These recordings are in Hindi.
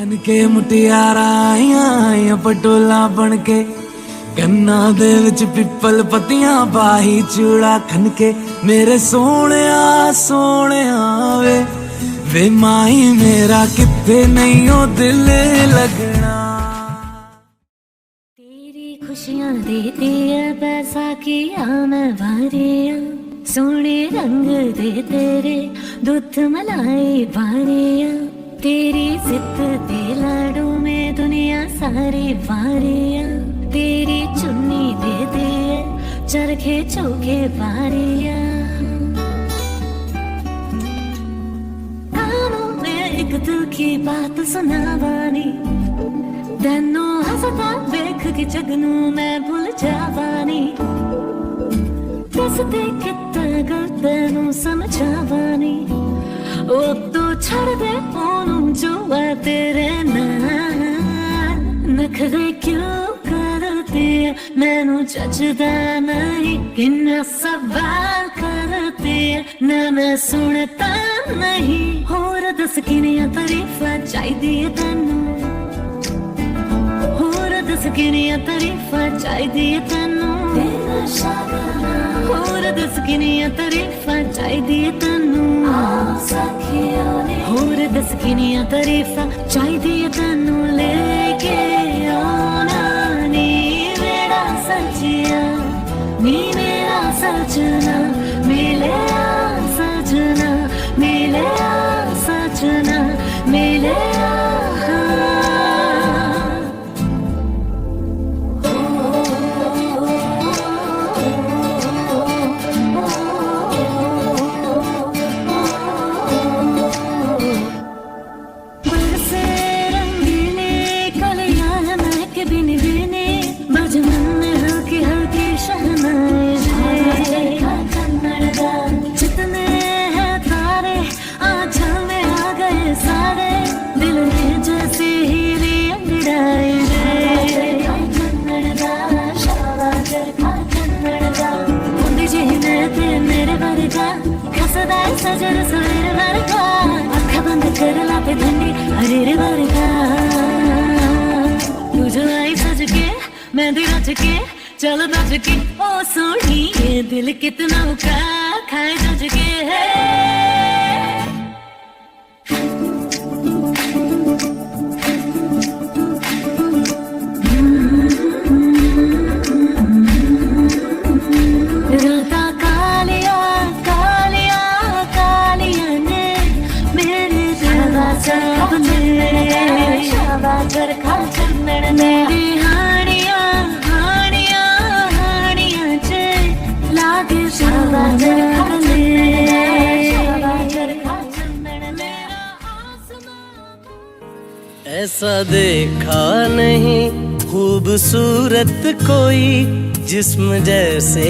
बन के मुटियारा आईया पटोला बन के कन्ना दे विच पिपल पत्तियां पाही चूड़ा खन के मेरे सोने सोने वे माही मेरा किथे नहीं हो दिल लगना। तेरी खुशियां देती है बैसाखियां मैं बारियां सोने रंग दे तेरे दूध मलाई बारियां तेरी जिद दे लाडू में दुनिया सारी बारियां तेरी चुन्नी दे दे चरखे चौके बारियां कानों में एक दिल की बात सुनावानी तेनू हसदा देख के जगनू मैं भूल जावानी दसदे कितना गल तेनू समझावानी ओ तो छड़ दे ओनू जो है तेरे नाल नखरे क्यों करते मैनू जजदा नहीं किन्ना सवाल करते ना मैं सुनता नहीं होर दस किनिया तारीफां चाहिदी तेनू दस किनिया तारीफां चाहिदी तेनू होर दस किनिया तारीफां चाहिदी तेनू होर दस किनिया तारीफां चाहिदी तेनू लेके आना नी मेरा सजिया नी मेरा सजना मिले सजना मिले सजना मिले सजर सवेर वर्गा अखा बंद कर लाते ठंडी हरेरे वर्गा तू जो आई सज के मेहंदी रच के चल बज के ओ सोनी ये दिल कितना का खाए जज के है मेरी हानिया हानिया हानिया चे लागे ऐसा देखा नहीं खूबसूरत कोई जिस्म जैसे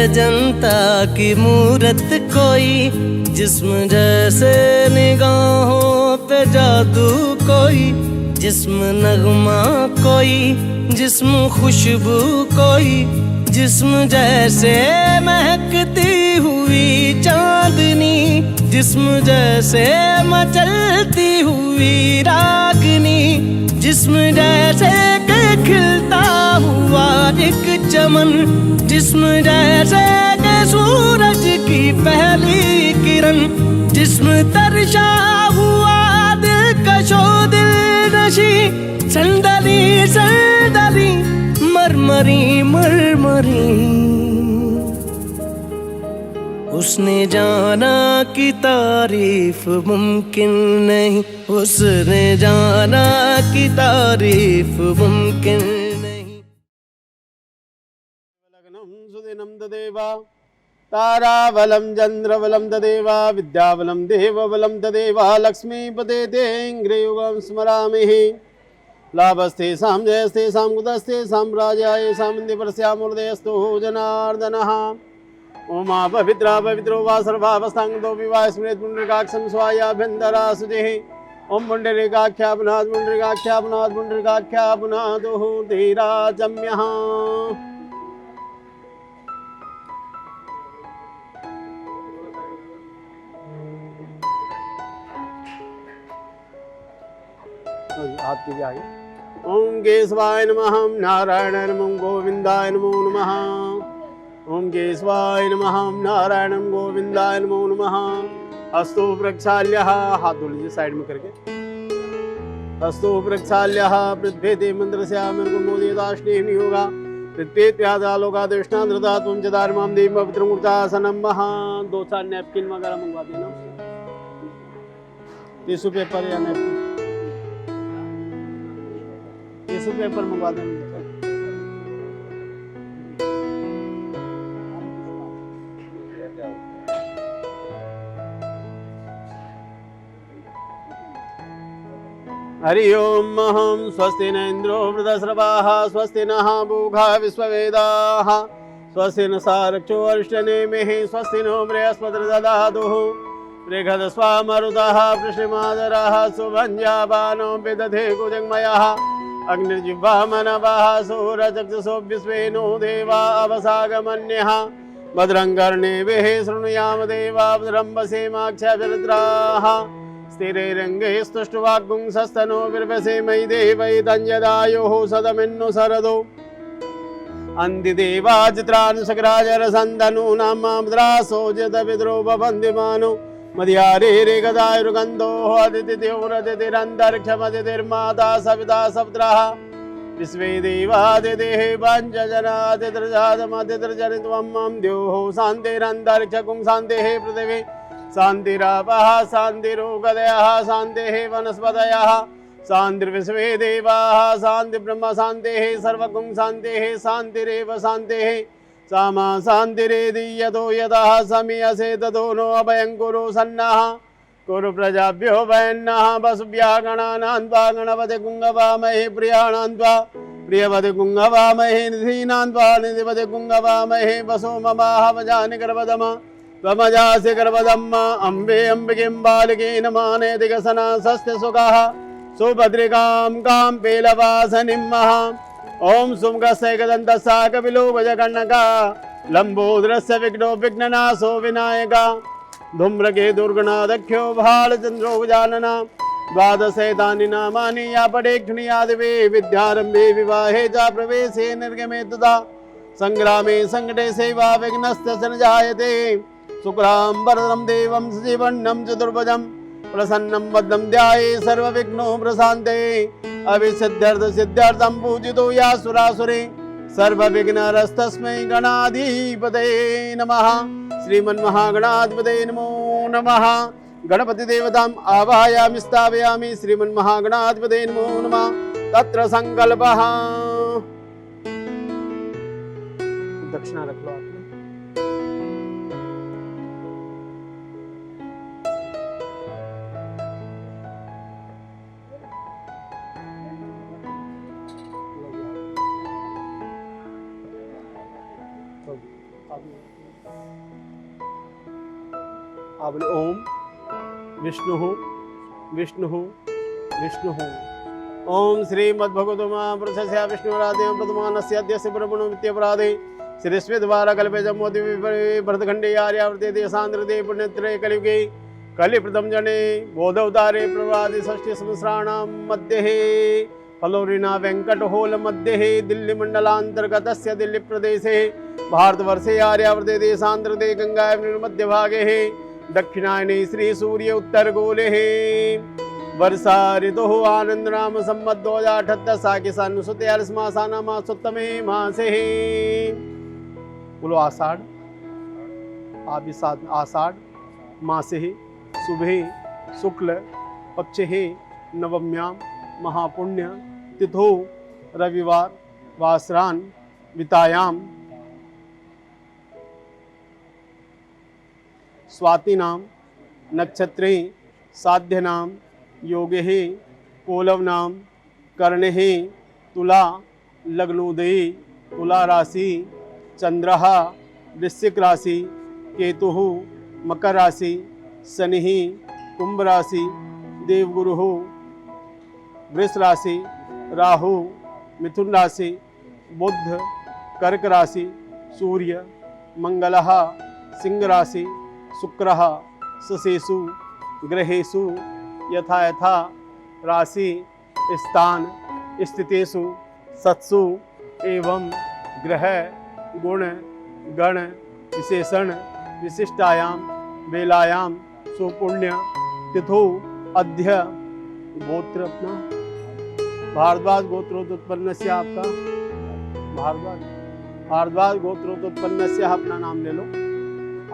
अजंता की मूरत कोई जिस्म जैसे निगाहों पे जादू कोई जिस्म नगमा कोई जिस्म खुशबू कोई जिस्म जैसे महकती हुई चांदनी जिस्म जैसे मचलती हुई रागनी जिस्म जैसे के खिलता हुआ एक चमन जिस्म जैसे के सूरज की पहली किरण जिस्म तरशा हुआ दिलकशो दिल नशी संदली संदली मरमरी मरमरी उसने जाना कि तारीफ मुमकिन नहीं उसने जाना कि तारीफ मुमकिन नहीं। सुदिनं तदेव ताराबलं चन्द्रबलं तदेव विद्याबलं देवबलं तदेव लक्ष्मीपते तेऽङ्घ्रियुगं स्मरामि लाभस्तेषां जयस्तेषां कुतस्तेषां राज्याय पर्श्यामुदयस्तु जनार्दनः ओमा पवित्रा पवित्रो वा सर्वावस्थांगतो विवाह स्मृत पुण्डरीकाक्षं स्वायाभ्यन्तरा सुजिः ओम पुण्डरीकाख्या पुनाद पुण्डरीकाख्या पुनाद पुण्डरीकाख्या पुनादुः धीराजम्यः हाथ कीजिए आगे। ओम केशवाय नमः, नारायण नमो गोविंदाय नमो नमः। ओम केशवाय नमः, नारायण गोविंदाय नमो नमः। हस्तु प्रक्षाल्यः, हाथ धो लीजिए साइड में करके। हस्तु प्रक्षाल्यः पृथ्वी मंत्रस्य मृगमोदिताश्नेहि योगा पृथ्वीत्यादालोकादेष्टान्द्रता त्वं च धार्मां देवी पवित्रमूर्तासनं महा। 2-4 नैपकिन वगैरह मंगवा देना, टिश्यू पेपर या नैपकिन, टिश्यू पेपर मंगवा देना। हरि ओम अहं स्वस्ति न इंद्रो वृद्धश्रवाः स्वस्ति नः पूषा विश्ववेदाः स्वस्ति न सारक्षो अरिष्टनेमिः स्वस्ति नो बृहस्पतिर्दधातु बृहदस्वा मरुतः वृषिमादरः सुभञ्जाबानो विदधे कुजङ्मयः अग्निर्जिह्वा मनवः सूरचक्षुषो विश्वे नो देवा अवसागमन्यः भद्रं कर्णेभिः शृणुयाम देवा भद्रं वसेमाक्षभिर्द्राः स्थिरे रंगे स्तुष्टवाग्गुंसस्तनो विर्वसे मयि देवैतञ्जदायुः सदमिन्नु सरदो अन्तिदेवाचित्रानुशकराजरसन्दनूनां मामद्रासो जतविद्रोपबन्दिमानो मध्यारे रे गदायुर्गन्धोः अदितिथिरन्तरिक्षमदितिर्माता सविता सपुत्रः विश्वे देवादिदेः पञ्चजनादितिर्जातमदितिर्जनित्वं मां द्योः शान्तिरन्तरिक्षकुं शान्तिः पृथिवी शान्तिरापः शान्तिरोगदयः शान्तिः वनस्पतयः शान्तिर्विश्वे देवाः शान्तिर्ब्रह्म शान्तिः सर्वगुं शान्तिः शान्तिरेव शान्तिः सामा शान्तिरेधि यतो यतः समीयसे ततो नो अभयं कुरु सन्नः कुरु प्रजाभ्यो वयन्नः वसुभ्यः गणानां त्वा गणपति गुङ्गवामहे प्रियाणां त्वा प्रियपति गुङ्गवामहे निधीनां त्वा निधिपति गुङ्गवामहे वसो ममाह वजानि गर्भदम त्वमजासि गर्भदम्मा अम्बे अम्बिकीं बालिके नमानेतिकसना सस्ते सुखः सुभद्रिकां कां पेलवासनिं महा ओम सुमुखस्यैकदन्तः कपिलो गजकर्णकः लम्बोदरस्य विघ्नो विघ्ननाशो विनायकः धूम्रकेतुर्गणाध्यक्षो भालचन्द्रो गजाननः द्वादशैतानि नामानि या पठेक्षुणीयादिवे विद्यारम्भे विवाहे च प्रवेशे निर्गमे तथा संग्रामे संकटे सेवा विघ्नस्य न जायते शुक्लां वरदं देवं सजीवन्नं चतुर्भुजं प्रसन्नं वदनं ध्याये सर्वविघ्नो प्रशान्ते अविसिद्ध्यर्थ सिद्ध्यर्थं पूजितो या सुरासुरे सर्वविघ्नहरस्तस्मै गणाधिपतये नमः। श्रीमन्महागणाधिपतये नमो नमः। गणपति देवताम् आवाहयामि स्थापयामि। श्रीमन्महागणाधिपतये नमो नमः। तत्र संकल्पः दक्षिणा रख लो आपने। आपने ओम विष्णु विष्णु विष्णु ओम श्रीमद्भगवतो महापुरुषस्य विष्णुराधे प्रथमानस्य अद्यस्य ब्रह्मणो विद्यापराधे श्रीस्वेद्वारा कल्पे जम्मोदि भरतखण्डे आर्यावर्ते देशान्तर्गते पुण्यत्रये कलियुगे कलिप्रथम जने बोधवतारे प्रवादि षष्ठी सहस्राणां मध्ये फलोरिना वेंकटहोल मध्ये दिल्ली मंडलांतर्गतस्य दिल्ली प्रदेशे भारतवर्षे आर्यावर्ते देशान्तर्गते गंगायां मध्यभागे दक्षिणायने श्री सूर्य उत्तरगोले वर्षा ऋतुः आनंद नाम संवत् 2078 साकी सन 43 मासानां मासोत्तमे मासे बोलो आषाढ़ आषाढ़ मासे शुभे शुक्ल पक्षे नवम्यां महापुण्य तिथो रविवार वासरान वितायाम स्वातिनां नक्षत्रे साध्यनां योगे कोलवनां कर्णे तुला लग्नोदये तुला राशि चंद्रः वृश्चिक राशि केतुः मकर राशि शनि कुंभ राशि देवगुरुः वृष राशि राहु मिथुन राशि बुध कर्क राशि सूर्य मंगलः सिंह राशि शुक्रः ससेषु ग्रहेषु यथा यथा राशि स्थान स्थितेषु सत्सु एवं ग्रह गुण गण विशेषण विशिष्टायां बेलायां सुपुण्य तिथो अध्य गोत्र अपना भारद्वाज गोत्रोत्पन्न से आपका भारद्वाज गोत्रोत्पन्न से अपना नाम ले लो,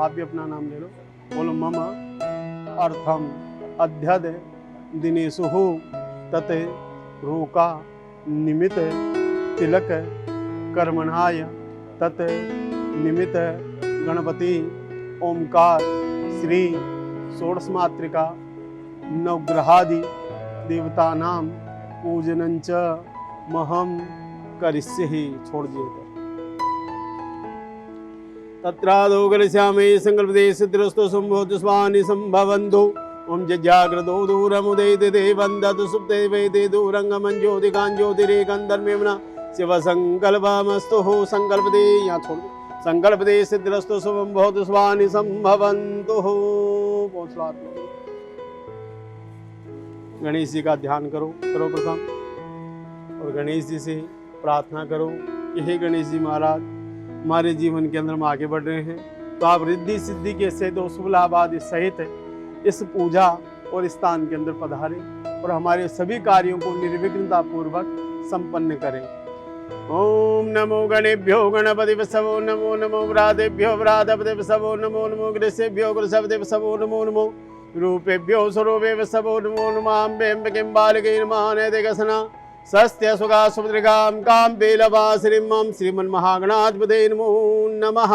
आप भी अपना नाम ले लो। बोलो मम अर्थम अध्यद दिनेशु तत् रोका निमित्त तिलक कर्मणाय तत् निमित्त गणपति ओमकार श्री षोडश मातृका नवग्रहादि देवतानां पूजनंच महम करिष्ये। छोड़ दिए तत्रादो करिष्यामि संकल्पदे सिद्धिरस्तु संभवतु स्वानि संभवन्तु ओम जज्ञाग्रदो दूरमुदयते देवन्दतु सुप्ते वेदे दूरंगमं ज्योतिकां ज्योतिरेकन्दर्मेमना शिव संकल्पमस्तु संकल्पदे। यहाँ छोड़ दो संकल्पदे सिद्धिरस्तु शुभं भवतु स्वानि संभवन्तु। गणेश जी का ध्यान करो सर्वप्रथम और गणेश जी से प्रार्थना करो कि हे गणेश जी महाराज, हमारे जीवन के अंदर हम आगे बढ़ रहे हैं तो आप रिद्धि सिद्धि के सहित और शुभ लाभ आदि सहित इस पूजा और स्थान के अंदर पधारें और हमारे सभी कार्यों को निर्विघ्नता पूर्वक संपन्न करें। ओम नमो गणेभ्यो गणपति वसवो नमो नमो व्रातेभ्यो व्रातपति वसवो नमो नमो गृहेभ्यो गृहपति वसवो नमो नमो रूपेभ्यो स्वरूपे वसवो नमो नमः अम्बेम्बकिं बालिके नमः नैतिकसना सस्त्य सुगा सुभद्रिकां कां बेलवासिनीं श्रीमन्महागणाधिपते नमो नमः।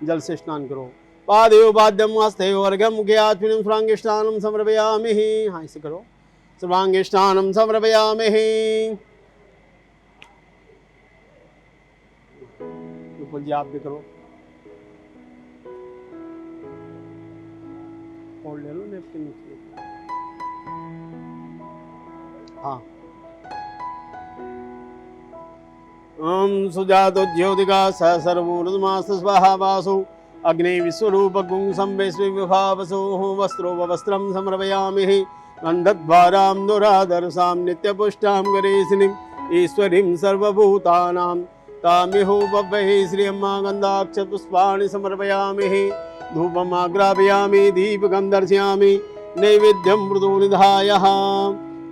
जल से स्नान करो। पादयो पाद्यम हस्तयो अर्घ्यं मुखे आत्मनं सर्वांगीष्टानं समर्पयामि। हाँ इसे करो। सर्वांगीष्टानं समर्पयामि। विपुल जी आप भी करो। और ले लो नेपकिन। हाँ ओम सुजातो ज्योतिका स सर्वोर्धमास स्वाहा वासो अग्नि विश्वरूप गुं संवेश्व विभावसो वस्त्रो वस्त्रं समर्पयामि। गन्धद्वारां दुरादर्शां नित्यपुष्टां गणेशिनीं ईश्वरीं सर्वभूतानां तामिहो वै श्रियम्मा गन्धाक्षपुष्पाणि समर्पयामि। धूपम् आग्रापयामि दीपकं दर्शयामि नैवेद्यं मृदो निधाय।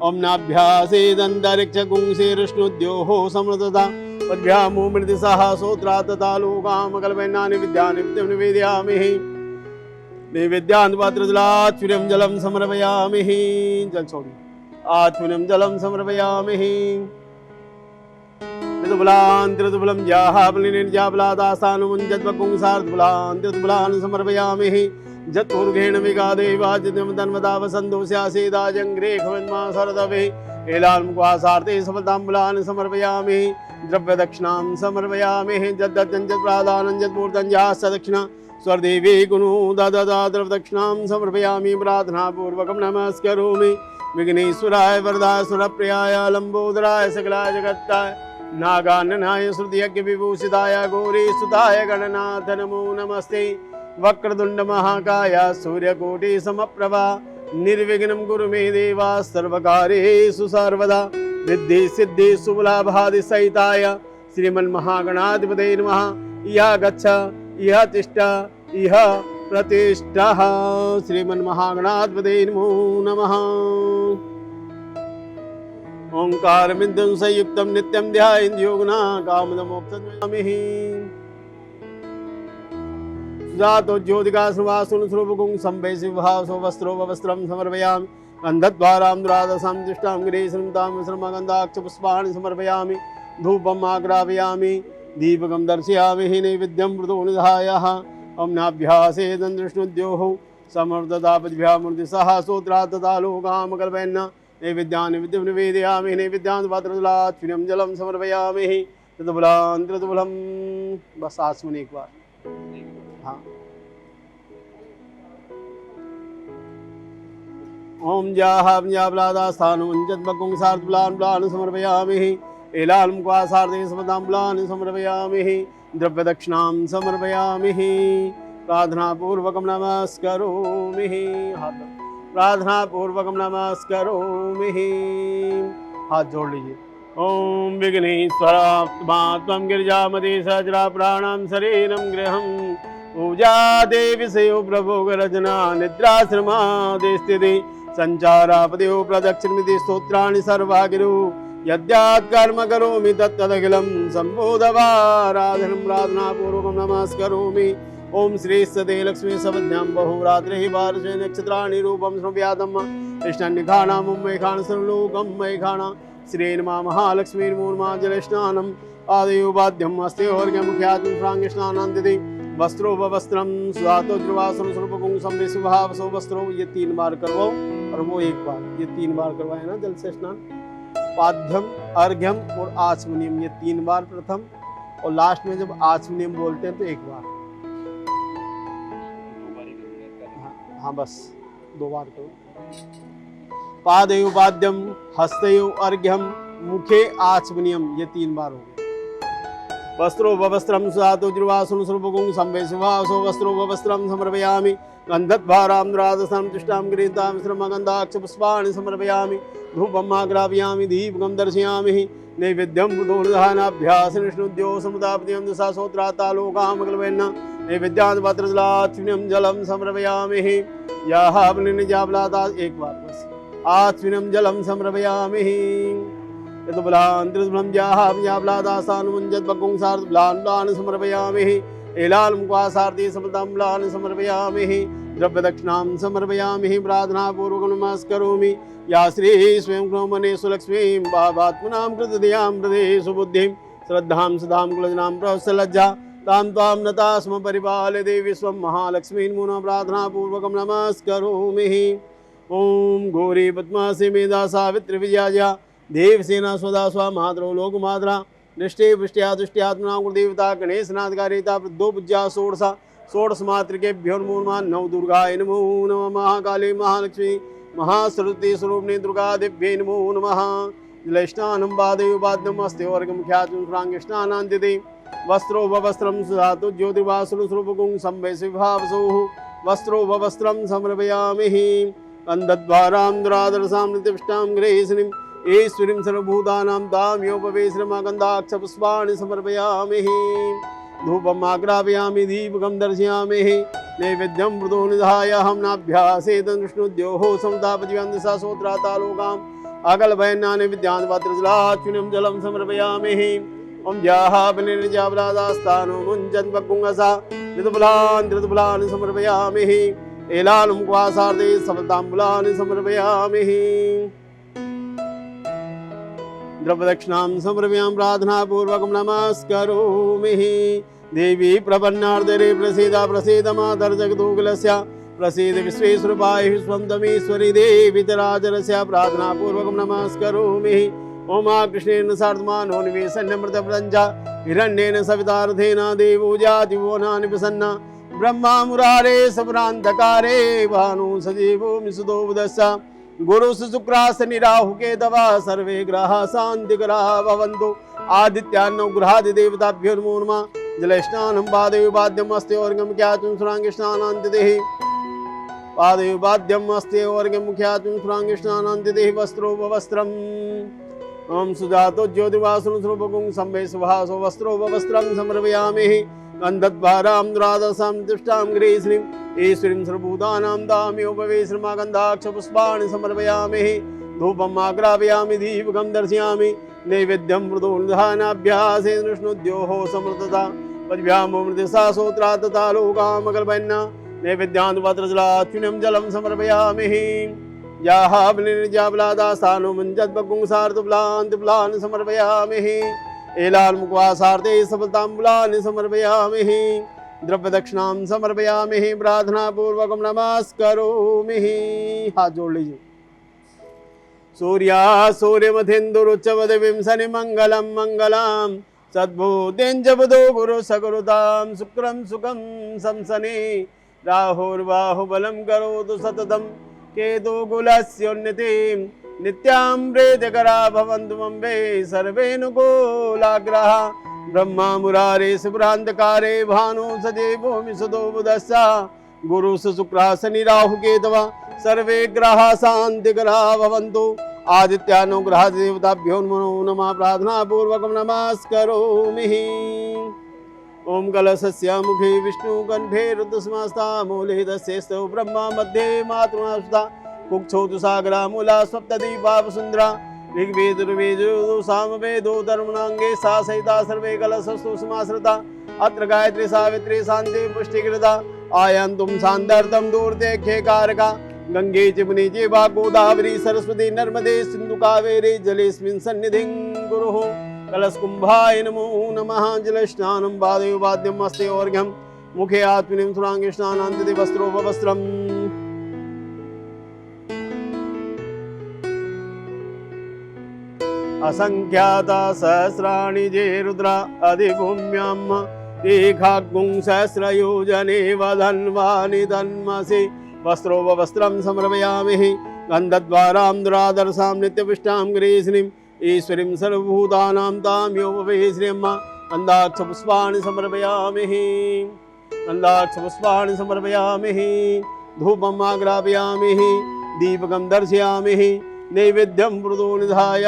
ओम नाभ्यासेदन्तरिक्षगुंसेरुष्णुद्योः समृद्धता पद्भ्यामो मृदिसः सोत्रा तथा लोकामकल्पयन्नानि विद्यानि निवेदयामि। नैवेद्यान् पात्रजलाच्युर्यं जलं समर्पयामि। जल छोड़ी आच्युर्यं जलं समर्पयामि। ऋतुबलान् त्रितुबलं जाहाबलिनिर्जाबलादासानुमुञ्जद्वपुंसार्धबलान् त्रितुबलान् समर्पयामि। जत्पूर्घेण विगादेवाजितमतन्वता वसन्तो स्यासेदाजङ्ग्रे खवन्मा सरदवे एलान्मुखासार्थे सफलताम्बुलान् समर्पयामि। द्रव्यदक्षिणां समर्पयामि। जद्दञ्जत्प्रादानं जत्पूर्तञ्जाश्च दक्षिणा स्वर्देवी गुणो दददा द्रव्यदक्षिणां समर्पयामि। प्रार्थनापूर्वकं नमस्करोमि विघ्नेश्वराय वरदाय सुरप्रियाय लम्बोदराय सकलाय जगत्ताय नागाननाय श्रुतियज्ञ विभूषिताय गौरीसुताय गणनाथ नमो नमस्ते। वक्रतुंड महाकाय सूर्यकोटि समप्रभा निर्विघ्नं कुरु मे देवा सर्वकार्येषु सर्वदा। रिद्धि सिद्धि शुभलाभादि सहिताय श्रीमन्महागणाधिपते नमः। इह गच्छ इह तिष्ठ इह प्रतिष्ठः श्रीमन्महागणाधिपते नमो नमः। ओंकारमिन्दं संयुक्तं नित्यं ध्यायेन् योगिनः कामदमोक्षं। जातो ज्योतिका सुवासुन स्वरूपगुं संवेशि भावसो वस्त्रो वस्त्रं समर्पयामि। गन्धद्वारां दुरादशां दुष्टां गिरीशं तां श्रमगन्धाक्षपुष्पाणि समर्पयामि। धूपम् आग्रापयामि दीपकं दर्शयामि नैवेद्यं मृदो निधाय। ओम नाभ्यासेदन्तरिक्षुद्योः समर्दता पद्भ्यां मृदिसः सोत्रा तथा लोकामकल्पयन् नैवेद्यानि विद्युं निवेदयामि। नैवेद्यान् पात्रजलाच्युर्यं जलं समर्पयामि। ऋतुबलान् त्रितुबलं। बस आसमन एक बार। हाँ ओम जाहाब्लादास्थानुंजद्बकुंसार्धबलान् समर्पयामि। एलान्मुखासार्थे समताम्बलान् समर्पयामि। द्रव्यदक्षिणां समर्पयामि। प्रार्थनापूर्वकं नमस्करोमि। प्रार्थना पूर्वक नमस्करोमि। हाथ जोड़ लीजिए। ओम विघ्नेश्वरात्मा गिरिजामति सजरा प्राणम शरीरम गृहम पूजा देवी सेव प्रभोग रचना निद्राश्रमादिस्थिति संचारापदेव प्रदक्षिणमिति स्तोत्राणि सर्वागिरु यद्यात् कर्म करोमि तत्तदखिलं सम्बोधवाराधनं प्रार्थना पूर्वकं नमस्करोमि। ओम श्री सदे लक्ष्मी सवज्ञां बहुरात्रिः वार्षे नक्षत्राणि रूपं स्रव्यादं कृष्णनिखाणां मुम्बैखाण सर्वलोकं मैखाणा श्री नमः महालक्ष्मी नमो नमः जलस्नानं पादयोपाद्यम् अस्ते अर्घ्यमुख्यातं प्राङ्गस्नानान्तिथि वस्त्रो वस्त्रम स्वातो द्रुवासन स्वरूपकुं संविशुभावसो वस्त्रो। ये 3 बार करवाओ और वो 1 बार, ये 3 बार करवाए ना जल से स्नान। पाद्यम अर्घ्यम और आचमनियम ये 3 बार प्रथम, और लास्ट में जब आचमनियम बोलते हैं तो 1 बार। हाँ बस 2 बार करो। पादयो पाद्यम हस्तयो अर्घ्यम मुखे आचमनियम ये 3 बार हो गए। वस्त्रो वस्त्रम स्वातो द्रुवासन स्वरूपकुं संवेशुभावसो वस्त्रो वस्त्रम समर्पयामि। गन्धद्वारां द्वादशं तिष्ठां गृहीतां श्रमगन्धाक्ष पुष्पाणि समर्पयामि। धूपम् आग्रापयामि दीपकं दर्शयामि। नैवेद्यं बुधोर्धानाभ्यास निष्णुद्यो समुदापत्यं दशा सोत्रातालोकामकल्पेन नैवेद्यान् पात्रजलात्विनं जलं समर्पयामि। याः निजाबलाता 1 बार बस आत्विनं जलं समर्पयामि। यतुबलान् त्रिदुबलं जाहाब्लादासानुमुञ्जद्बकुंसार्दुबलान् समर्पयामि। एलालमुक्वासार्थे समताम्बलान् समर्पयामि। द्रव्यदक्षिणां समर्पयामि। प्रार्थनापूर्वकं नमस्करोमि। या श्री स्वयं क्रोमने सुलक्ष्मीं भावात्मनां कृतदयां हृदये सुबुद्धिं श्रद्धां सदां कुलजनां प्रवत्सलज्जा तां त्वां नता स्म परिपालय देवी स्वं महालक्ष्मीं नमो नमः। प्रार्थनापूर्वकं नमस्करोमि। ओम गौरी पद्मासी मेधा सावित्री विजया देवसेना स्वदा स्वा मातरो लोकमात्रा निष्ठे पुष्ट्या तुष्ट्यात्मना गुरुदेवता गणेशनाथकारिता वृद्धो पूज्या षोडशा षोडश मातृकेभ्यो नमो नमः। नव दुर्गाय नमो नमः। महाकाली महालक्ष्मी महासरस्वती स्वरूपिणी दुर्गा देव्यै नमो नमः। जलस्नानं पादयोपाद्यम् अस्त्योर्घ्यमुख्यातं प्राङ्गस्नानान्तिथि वस्त्रो वस्त्रं सुधातु ज्योतिर्वासुर स्वरूपकुं संवेशुभावसोः वस्त्रो वस्त्रं समर्पयामि। गन्धद्वारां दुरादरसां नित्यष्टां गृहीष्णीं ईश्वरीं सर्वभूतानां ताम्योपवेश्रमगन्धाक्ष पुष्पाणि समर्पयामि। धूपम् आग्रापयामि दीपकं दर्शयामि। नैवेद्यं मृदो निधाय अहं नाभ्यासेत विष्णुद्योः समतापतिवं दशा सोत्रातालोकाम् अकल्पयन्नानि विद्यान् पात्रजलाच्युनं जलं समर्पयामि। ओम जाहाबलिर्जाबलादास्तानो मुञ्जन्बकुंगसा ऋतुबलान् समर्पयामि। एलालमुक्वासार्थे सफलताम्बुलानि समर्पयामि। द्रव्यदक्षिणां समर्पयामि। प्रार्थनापूर्वकं नमस्करोमि। देवी प्रपन्नार्दरे प्रसीदा प्रसीद मातर् जगदोकुलस्य प्रसीद विश्वेश्वरपाहि स्वन्तमेश्वरी देवी तराजरस्य। प्रार्थनापूर्वकं नमस्करोमि। ओम कृष्णेन सार्धमानो निवेशन्यमृतप्रदञ्च हिरण्येन सवितार्थेन देवो जातिवो निपसन्ना ब्रह्मा मुरारे सपरान्धकारे भानु सजीवो मिसुदो बुधस्य। गुरुः शुक्रास्य निराहुकेतवः सर्वे ग्रहाः शान्तिकराः भवन्तु। आदित्यान्नौ गृहादिदेवताभ्यो नमो नमः। जलस्नानं पादयोपाद्यम् अस्त्योर्घ्यमुख्यातं सुराङ्गस्नानान्तिथिः पादयोपाद्यम् अस्त्योर्घ्यमुख्यातं सुराङ्गस्नानान्तिथिः वस्त्रो वस्त्रम्। ओम सुजातो ज्योतिर्वासुन स्वरूपकुं संवेशुभावसो वस्त्रो वस्त्रं समर्पयामि। गन्धद्वारां द्वादशां तिष्ठां गृहीष्णीं ईश्वरीं सर्वभूतानां ताम्योपवेश्रमगन्धाक्ष पुष्पाणि समर्पयामि। धूपम् आग्रापयामि दीपकं दर्शयामि। नैवेद्यं मृदोर्धानाभ्यासेन विष्णुद्योः समृद्धता पद्भ्यामृतसा सोत्रा तथा लोकामकल्पयन् नैवेद्यान् पात्रजलाच्युनं जलं समर्पयामि। याहाबलिर्जाबलादासानो मुञ्जद्बकुंसार्दुबलान् समर्पयामि। एलालमुक्वासार्थे सफलताम्बुलानि समर्पयामि। द्रव्यदक्षिणां समर्पयामि। प्रार्थनापूर्वकं नमस्करोमि। हाथ जोड़ लीजिए। सूर्या सूर्यमथेन्दुरुच्चवद्विंशनि मङ्गलं मङ्गलां सद्भूतेञ्च बुधो गुरु सकुरुतां शुक्रं सुखं संसने राहुर्बाहुबलं करोतु सततं केतुकुलस्योन्नतिं नित्यां प्रीतिकरा भवन्तु मम्बे सर्वेऽनुकूलाग्रहा ब्रह्मा मुरारे शुभ्रान्धकारे भानु सजीवो मिसुतो बुधस्य गुरु शुक्र शनि राहु केतव सर्वे ग्रह शांति ग्रह भवन्तु। आदित्यानुग्रह देवताभ्यो नमः प्रार्थना पूर्वकं नमस्करोमि। ओम कलशस्य मुखे विष्णु कंठे रुद्रसमस्ता मूले दस्यस्तौ ब्रह्मा मध्ये मातृनास्ता कुक्षौ तु सागरा मूला सप्तदीपा वसुंधरा ऋग्वेद ऋग्वेदो सामवेदो धर्मणांगे सा सहिता सर्वे कलशस्तु समाश्रिता अत्र गायत्री सावित्री शांति पुष्टिकृता आयन्तुं शान्तर्थं दूरते कारका गंगे जमुने चैव गोदावरी सरस्वती नर्मदे सिंधु कावेरी जलेस्मिन् सन्निधिं गुरुः। कलशकुंभाय नमो नमः। जलस्नानं पादयो वाद्यम् अस्ते और्घ्यं मुखे आत्मनिं सुरांगे स्नानान्ते वस्त्रोपवस्त्रम्। असंख्याता सहस्राणि जे रुद्रा अधिभूम्याम् एकाग्गुं सहस्रयोजने वधन्वानि धन्मसि वस्त्रोपवस्त्रं समर्पयामि। गन्धद्वारां दुरादर्शां नित्यपुष्टां गृहीष्णीम् ईश्वरीं सर्वभूतानां तां योपवे श्रियम्मा गन्धाक्षपुष्पाणि समर्पयामि। गन्धाक्षपुष्पाणि समर्पयामि। धूपम् आग्रापयामि। दीपकं दर्शयामि। नैवेद्यं मृदो निधाय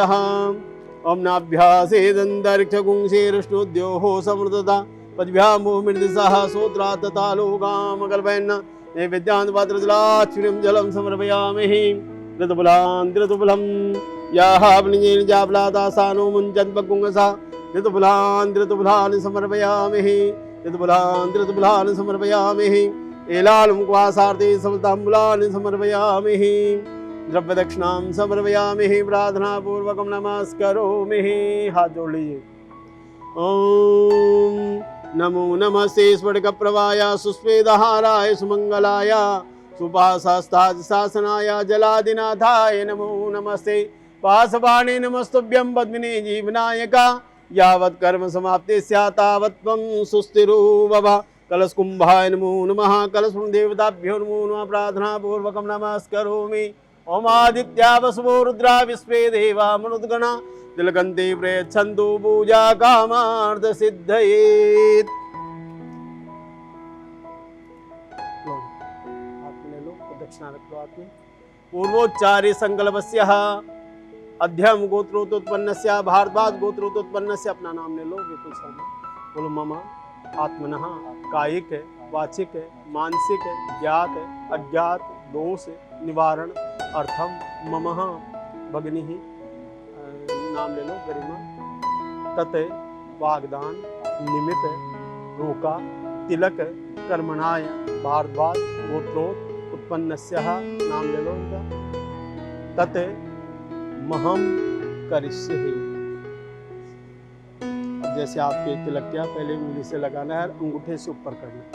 ओम नाभ्यासेदन्तरिक्षगुंसेरुष्णुद्योः समृद्धता पद्भ्यामो मृदिसः सोत्रा तथा लोकामकल्पयन् नैवेद्यान् पात्रजलाच्युरिं जलं समर्पयामि। ऋतुफलां याहावनिजेन जापलाता सानो मुञ्चन् बकुंगसा ऋतुफलान् समर्पयामि। ऋतुफलान् समर्पयामि। एलालमुक्वासार्थे समताम्बूलानि समर्पयामि। द्रव्यदक्षिणां समर्पयामि। प्रार्थना पूर्वकं नमस्करोमि। हाथ जोड़ लीजिए। ओम नमो नमस्ते स्फटिकप्रभाय सुस्वेदहाराय सुमंगलाय सुपाशास्ताज शासनाय जलादिनाथाय नमो नमस्ते। पाशवाणी नमस्तुभ्यं पद्मिनी जीवनायका यावत् कर्म समाप्ति स्यात् तावत् त्वं सुस्थिरो भव। कलशकुंभाय नमो नमः। कलशकुंभ देवताभ्यो नमो नमः। प्रार्थना पूर्वकं नमस्करोमि। ओम आदित्या वसवो रुद्रा विश्वे देवा मनुद्गणा तिलकन्ते प्रयच्छन्तु पूजा कामार्थ सिद्धये। दक्षिणा रखो हाथ में। पूर्वोच्चारे संकल्पस्य अध्यम गोत्रोत्पन्नस्य भारद्वाज गोत्रोत्पन्नस्य अपना नाम ले लो विपुल शर्मा। बोलो मम आत्मनः कायिक वाचिक मानसिक ज्ञात अज्ञात दोष निवारण अर्थम मम भगिनी नाम ले लो गरिमा तत् वागदान निमित्त रोका तिलक कर्मणाय भारद्वाज गोत्रोत् उत्पन्नस्य नाम ले लो उनका तत् महम करिष्ये। जैसे आपके तिलक क्या पहले उंगली से लगाना है, अंगूठे से ऊपर करना है।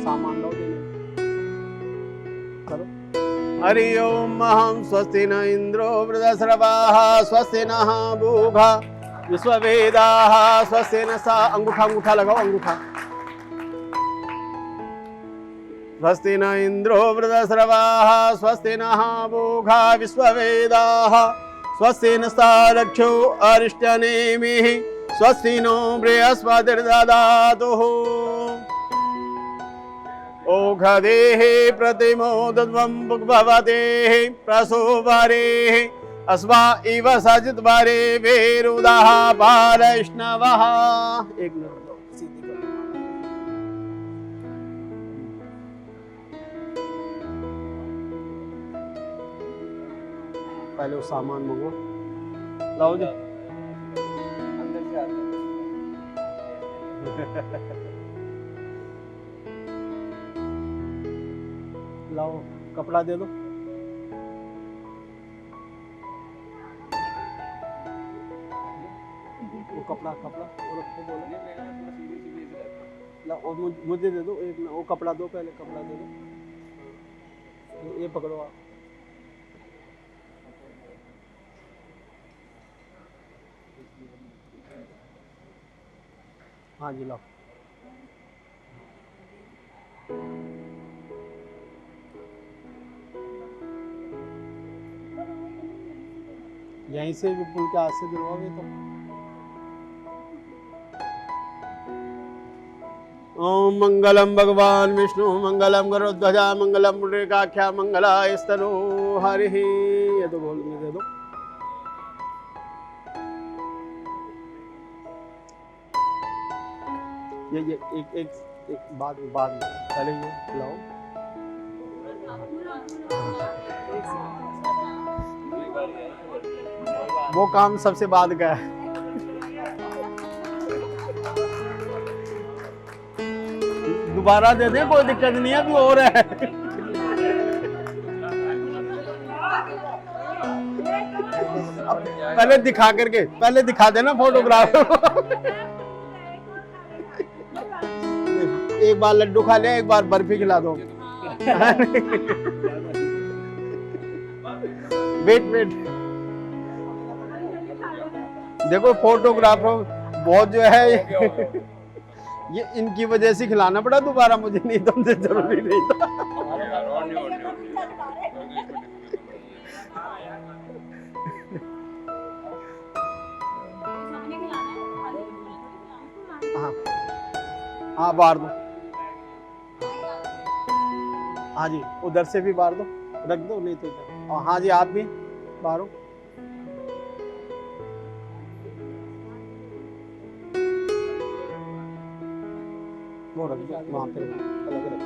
सामान लो देने करो। हरि ओम अहं स्वस्ति न इंद्रो वृद्धश्रवाः स्वस्ति नः भूखा विश्ववेदाः स्वस्ति न सा। अंगूठा लगाओ अंगूठा। स्वस्ति न इंद्रो वृद्धश्रवाः स्वस्ति नः भूखा विश्ववेदाः स्वस्ति न सा रक्षो अरिष्टनेमिः स्वस्ति नो बृहस्पतिर्दधातु। ओघदेः प्रतिमोदध्वं भवतेः प्रसोभरेः अस्वा इव सजितवरे वेरुदः पारैष्णवः। एक मिनट दो सीधी करो। पहले वो सामान मंगो लाओ जी। अंदर से आते लाओ कपड़ा दे दो। वो कपड़ा और रखो बोलो ला। और मुझे दे दो एक। वो कपड़ा दो पहले कपड़ा दे दो। ये पकड़ो आप। हाँ जी लाओ। यहीं से विपुल के हाथ से दिलवाओगे तो ओम मंगलम भगवान विष्णु मंगलम गरुध्वजा मंगलम पुंडरीकाख्या मंगलायस्तनो हरि। ये तो बोल में दे दो। ये एक बाद में पहले ये खिलाओ। वो काम सबसे बाद का है। दोबारा दे दे, कोई दिक्कत नहीं है, अभी और है। अब पहले दिखा करके, पहले दिखा देना फोटोग्राफ। एक बार लड्डू खा ले, एक बार बर्फी खिला दो। वेट देखो, फोटोग्राफर बहुत जो है ये इनकी वजह से खिलाना पड़ा दोबारा मुझे, नहीं तो मुझे जरूरी नहीं था। हाँ हाँ, बाहर दो। हाँ जी, उधर से भी बाहर दो, रख दो, नहीं तो इधर। हाँ जी, आप भी बाहर हो। वो रख दो वहाँ पे, अलग रख दो।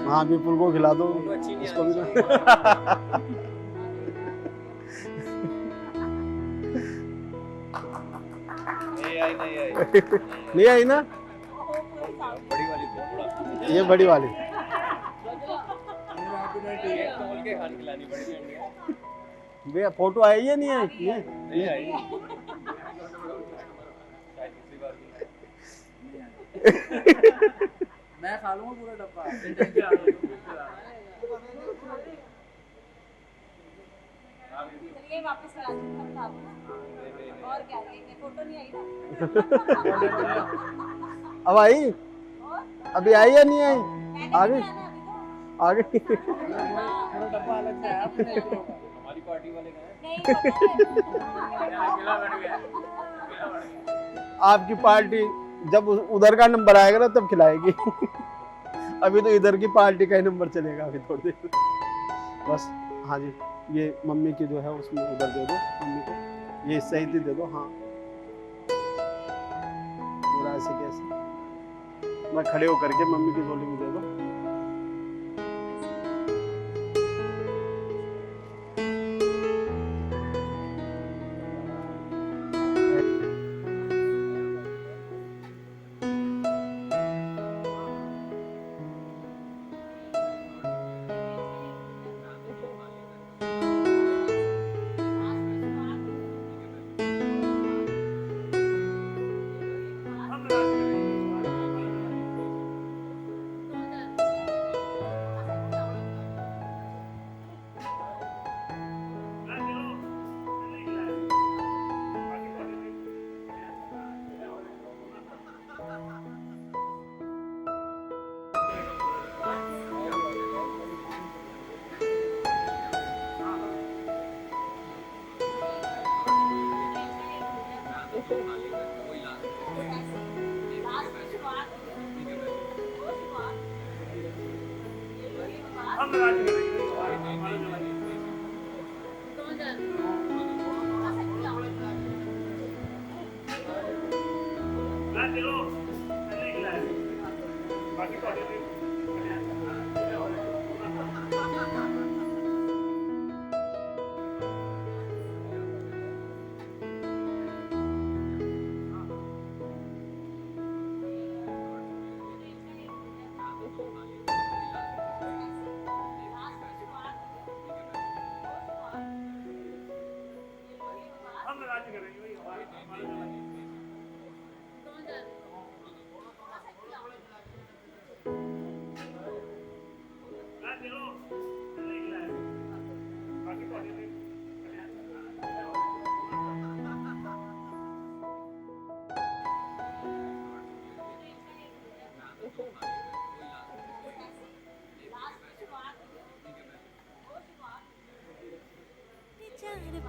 हाँ, विपुल को खिला दो, इसको भी नहीं आई ना, ये बड़ी वाली भैया। फोटो आई है, नहीं आई? नहीं आई। मैं खा लूंगा पूरा डब्बा। वापस और क्या, फोटो नहीं आई ना। अब आई, अभी आई या नहीं आई? आ गई, आ गई। पूरा डब्बा अलग से है। हमारी पार्टी वाले आपकी पार्टी जब उधर का नंबर आएगा ना तब खिलाएगी। अभी तो इधर की पार्टी का ही नंबर चलेगा अभी थोड़ी देर बस। हाँ जी, ये मम्मी की जो है उसमें उधर दे दो मम्मी को, ये सही दे दो। हाँ, पूरा ऐसे कैसे, मैं खड़े होकर के मम्मी की झोली में दे दो।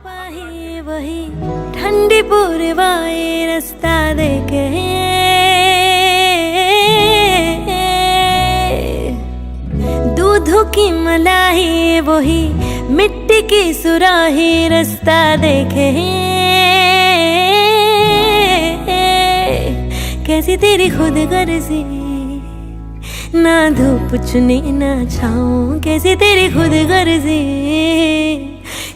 पाही वही ठंडी पूर्वाएं रास्ता देखे, दूधों की मलाई वही मिट्टी की सुराही रास्ता देखे, कैसी तेरी खुद गर्जी, ना धूप चुनी ना छाऊं, कैसी तेरी खुद गर्जी,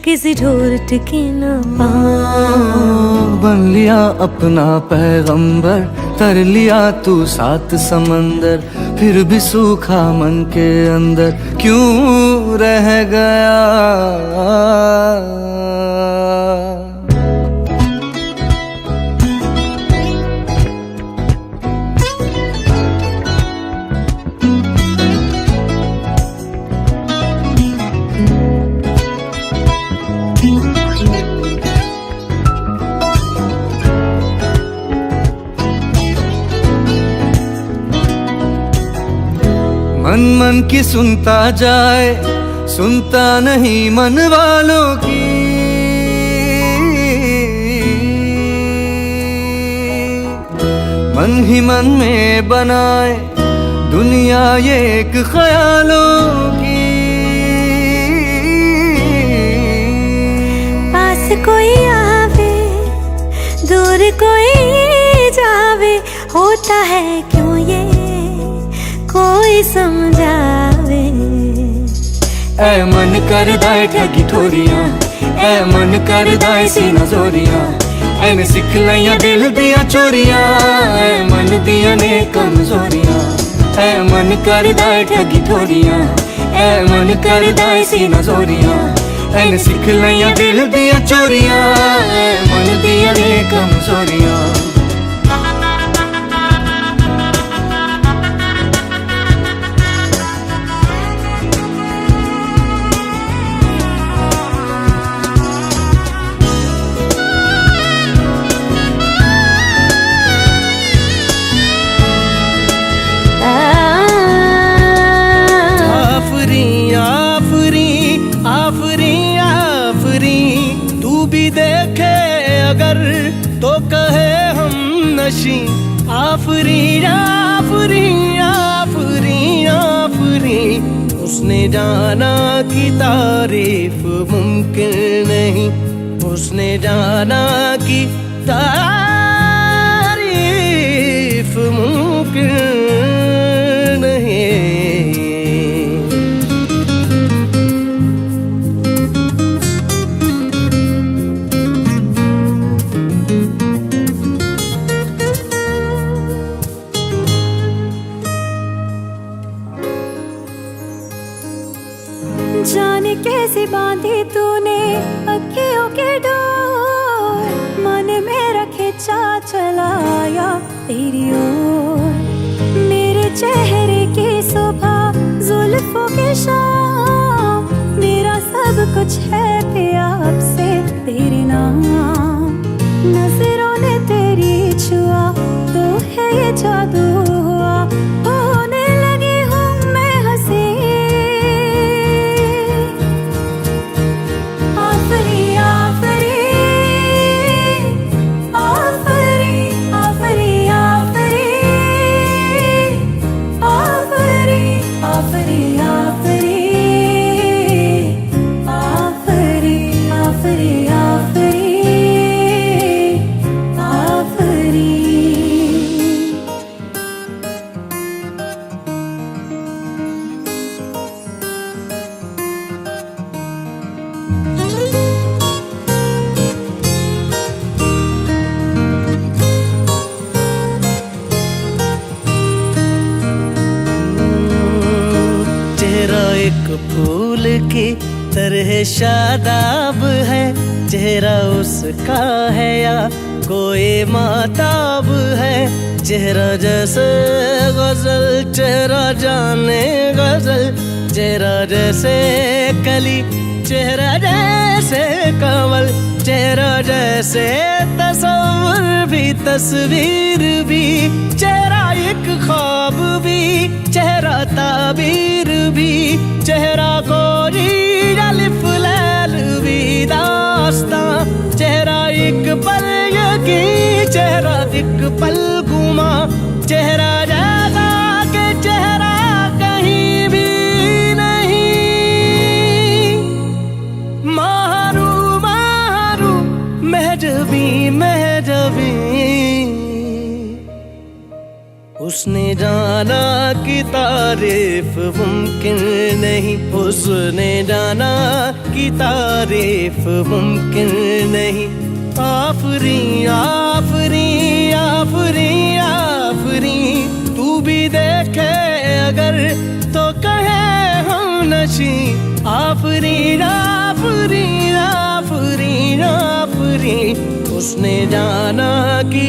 किसी ठोर टिकी ना पाऊं। बन लिया अपना पैगंबर, तर लिया तू 7 समंदर, फिर भी सूखा मन के अंदर क्यों रह गया। मन मन की सुनता जाए, सुनता नहीं मन वालों की, मन ही मन में बनाए दुनिया ये एक ख्यालों की। पास कोई आवे दूर कोई जावे, होता है क्यों ये कोई समझावे। ऐ मन कर दाए ठगी ठोरियां, ऐ मन कर दाए सीना जोरियां, ऐने सिख लिया दिल दिया चोरियां, ऐ मन दिया ने कमजोरियां। ऐ मन कर दाए ठगी ठोरियां, ऐ मन कर दाए सीना जोरियां, ऐने सिख लिया दिल दिया चोरियां, ऐ मन दिया ने कमजोरियां। देखे अगर तो कहे हम नशी, आफरी आफरी आफरी आफरी। उसने जाना कि तारीफ मुमकिन नहीं, उसने जाना कि तारीफ मुमकिन नहीं। जाने कैसे बांधी तूने अखियों के डोर, मन मेरा खिंचा चलाया तेरी ओर। मेरे चेहरे की सुबह जुल्फों की शाम, मेरा सब कुछ है पिया अब से तेरे नाम। नजरों ने तेरी छुआ तो है ये जादू हुआ, होने लगी हूँ मैं हंसी। एक फूल की तरह शादाब है, चेहरा उसका है या कोई माताब है। चेहरा जैसे गजल, चेहरा जाने गजल, चेहरा जैसे कली, चेहरा जैसे कमल, चेहरा जैसे तस्वीर भी, तस्वीर भी। चेहरा एक ख्वाब भी, चेहरा ताबीर भी, चेहरा कोई अलिफ लैल भी, दास्तां, चेहरा एक पल यकीन, चेहरा एक पल गुमा, चेहरा जैसा के चेहरा कहीं भी नहीं। मारू मारू महजबी महजबी, उसने जाना कि तारीफ मुमकिन नहीं, उसने जाना कि तारीफ मुमकिन नहीं। आफरी आफरी आफरी आफरी, तू भी देखे अगर तो कहे हम नशी। आफरी आफरी आफरी आफरी, उसने जाना कि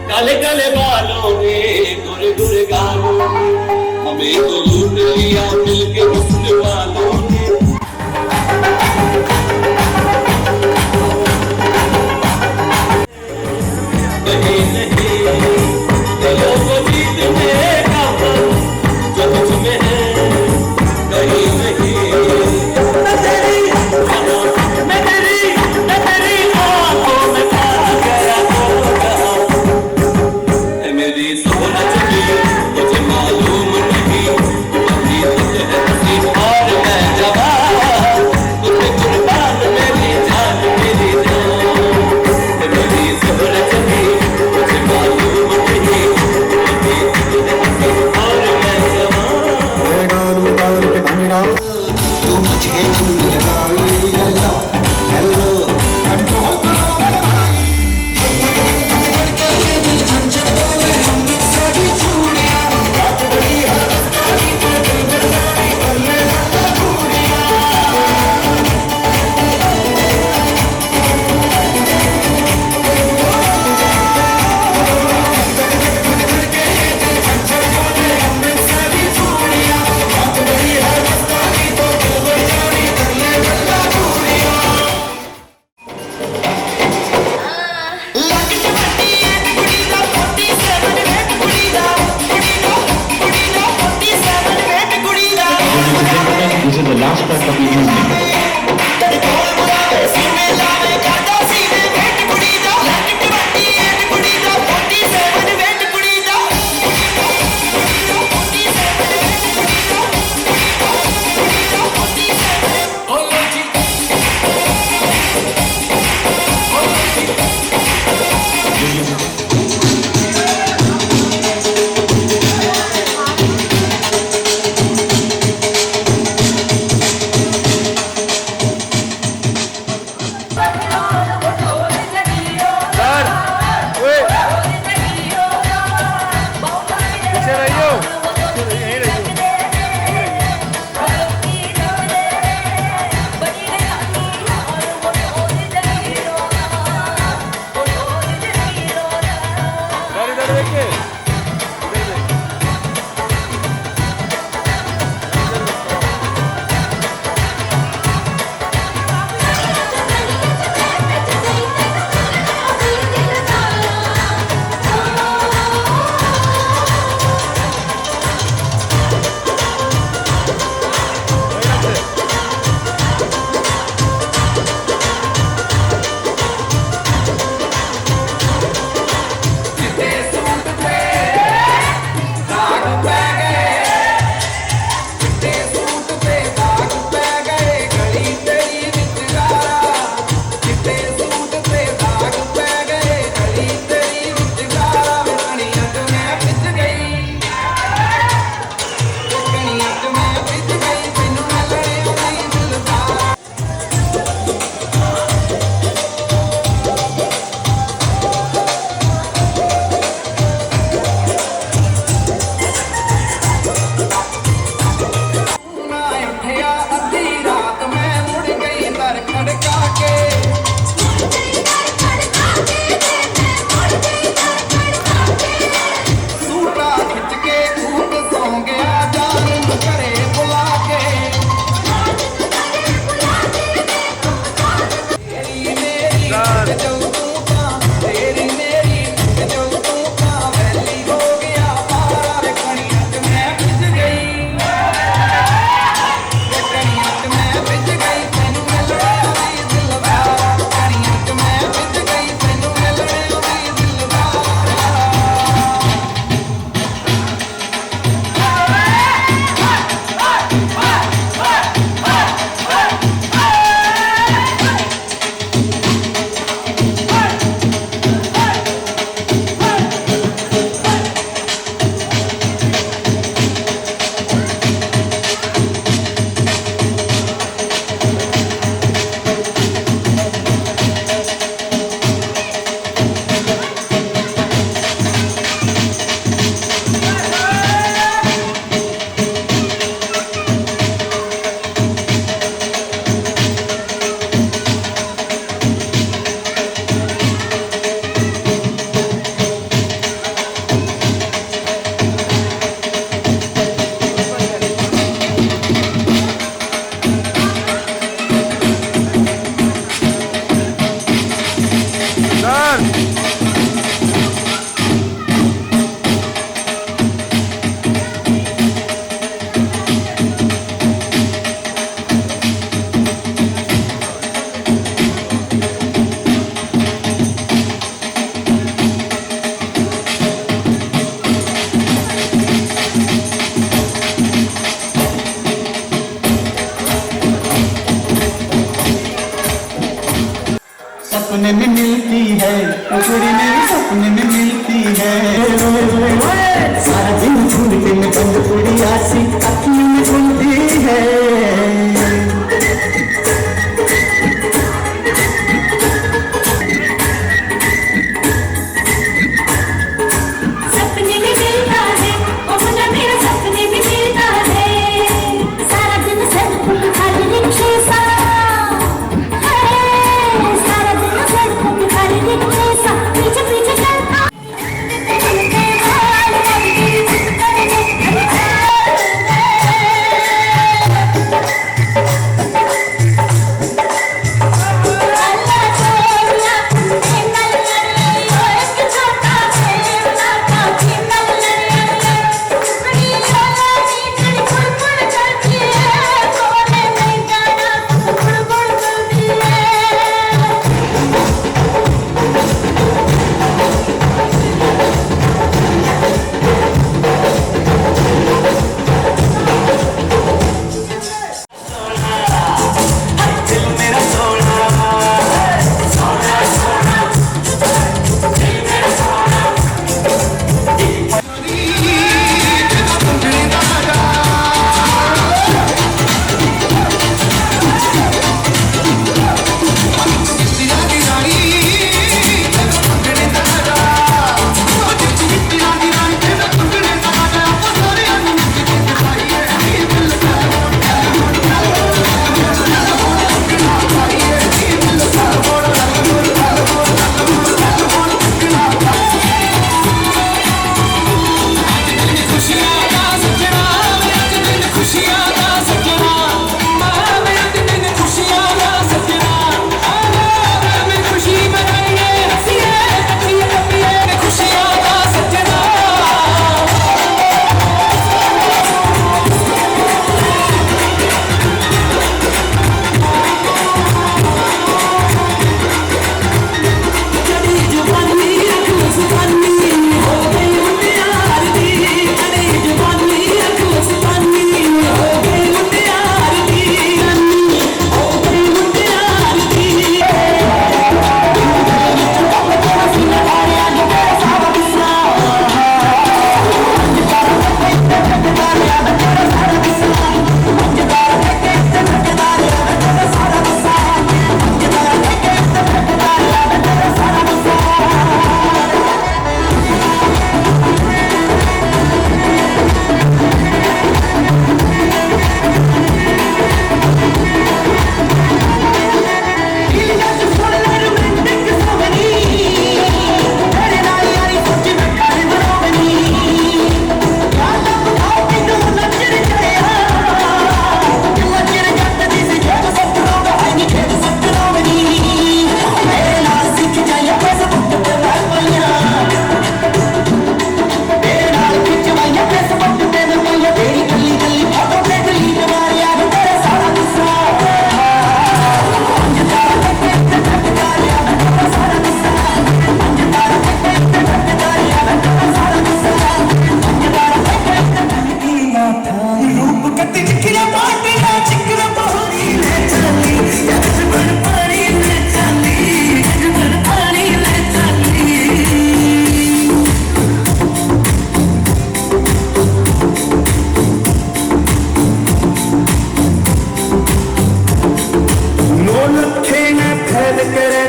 काले काले बालों में गोरे गोरे गालों में हमें तो लूट लिया मिलके हुस्न वालों ने। कहीं नहीं दिलों को जीतने का पल जो तुझ में है, कहीं नहीं मैं तेरी आंखों में खा गया मेरी सोच की मुझे मालूम नहीं, तुम्हारी है तेरी मेरी जो तू का वैली हो गया पारा रे कणियत मैं भिज गई कणियत मैं भिज गई तेनू मिलने दी दिलदार कणियत मैं भिज गई तेनू मिलने दी दिलदार सपने में मिलती है वो कुड़ी मेरी सपने में मिलती है सारा दिन झूमते में बंद कुड़ी आसी अखियों में झूमती है सपने में मिलता है ओ मुन्ना मेरा सपने में मिलता है सारा दिन सड़कों पे खाली रिक्शे सा सारा दिन सड़कों पे खाली रिक्शे सा पीछे पीछे चलता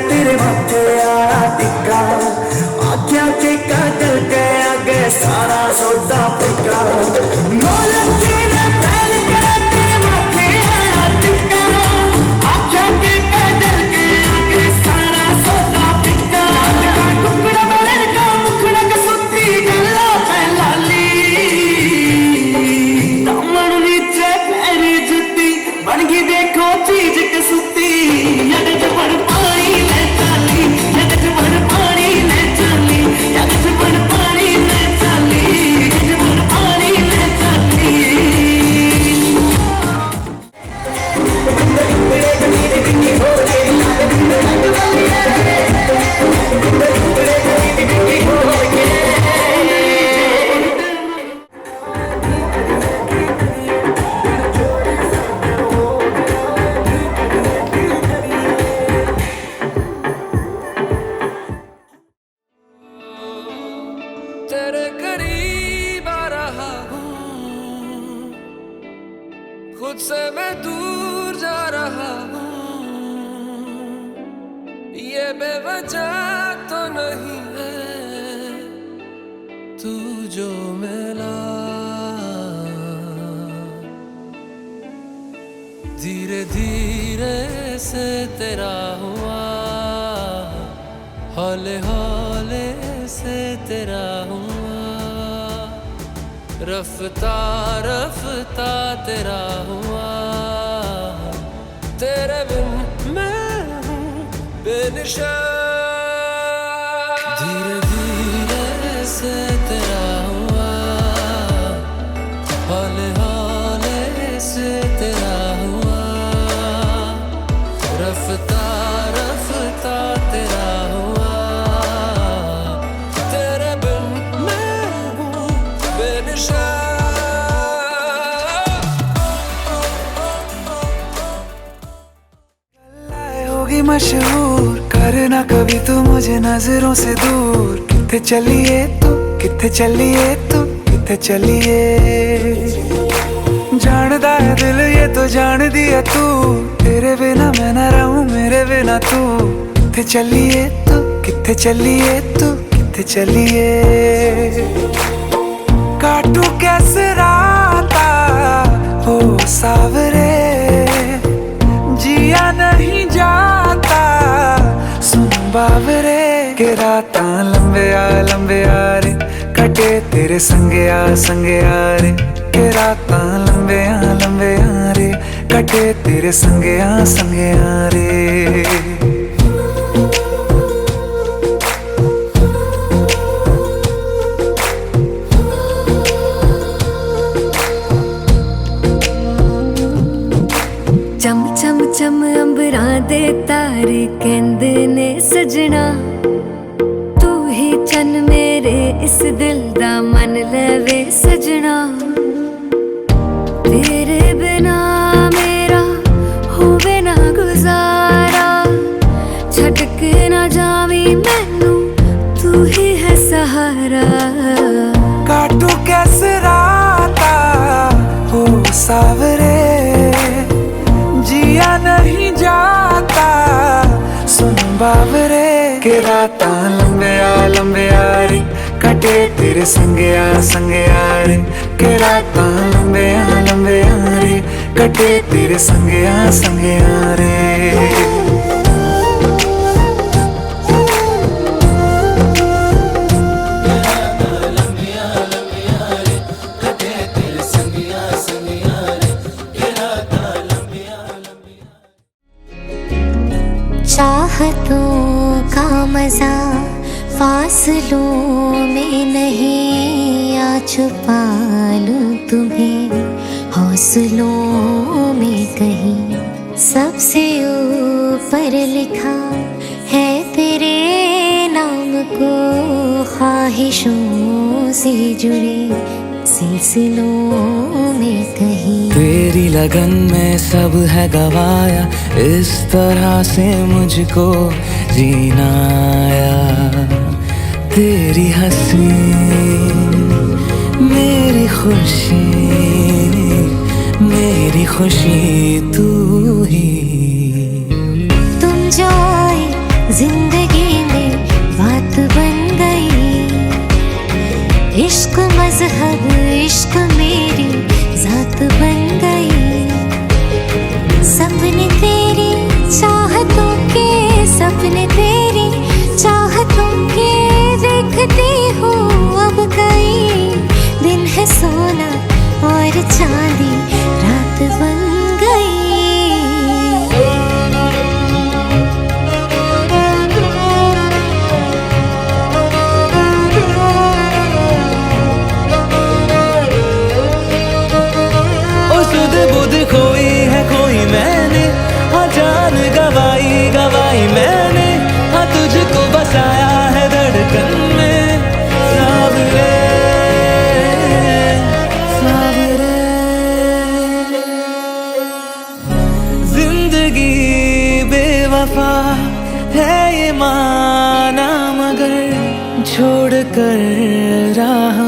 तेरे माथे आया टिक्का आख्या के काटल के आगे सारा सौदा फिका मोलती ने पहल के तेरे माथे आया टिक्का आख्या के काटल के आगे सारा सौदा फिका टुकड़ा बलन का मुखड़ा का सुती गला पहला ली दामन नीचे पैरी जुती बन गई देखो चीज कसूती यद बड़ पानी में चाली यद बड़ पानी में चाली यद बड़ पानी में चाली यद बड़ पानी में चाली तेरे करीब आ रहा हूँ खुद से मैं दूर जा रहा हूँ ये बेवजह तो नहीं है तू जो मिला धीरे धीरे से तेरा हुआ हौले हौले से तेरा हुआ रफ्ता रफ्ता तेरा हुआ तेरे बिन मैं हूँ बेनिशान धीरे धीरे से तेरा हुआ हौले हौले से तेरा हुआ रफ्ता रफ्ता तेरा हुआ तेरे बिन मैं हूँ बेनिशान होगी मशहूर करना कभी तू मुझे नजरों से दूर किथे चलिए तू किथे चलिए तू किथे चलिए जानदा है दिल ये तो जान दिया तू तेरे बिना मैं ना रहूं मेरे बिना तू किथे चलिए तू किथे चलिए तू किथे चलिए काटू कैसे राता हो सावरे जिया नहीं जाता सुन बावरे के रातां लंबे आ रे कटे तेरे संगे आ रे के रातां लंबे आ रे कटे तेरे संगे आ रे चम चम चम अंबरां दे तारे कहंदे ने सजना तू ही चन मेरे इस दिल दा मन लेवे सजना तेरे बिना मेरा होवे ना गुजारा छड़ के ना जावी मैनू तू ही है सहारा काटू कैसे राता हो सावरे जिया नहीं जाता सुन बावरे के रातां लंबे आ रे कटे तेरे संगे आ रे के रातां लंबे आ रे कटे तेरे संगे आ रे चाहतों का मजा फासलों में नहीं आ छुपा लूं तुम्हें हौसलों में कहीं सबसे ऊपर लिखा है तेरे नाम को ख्वाहिशों से जुड़े सिलसिलों में कहीं तेरी लगन में सब है गवाया इस तरह से मुझको जीना आया तेरी हंसी मेरी खुशी तू ही तुम जो आए जिंदगी में बात बन गई। इश्क मजहब इश्क मेरी जात बन गई। सपने तेरी चाहतों के, सपने तेरी चाहतों के देखती हूँ अब कई। दिन है सोना और चांदी रात बन गई। सुध बुध खोई है खोई मैंने, हाँ जान गवाई गवाई मैंने, हाँ तुझको बसाया है धड़कन में। सावरे सावरे जिंदगी बेवफा है ये माना, मगर छोड़ कर राह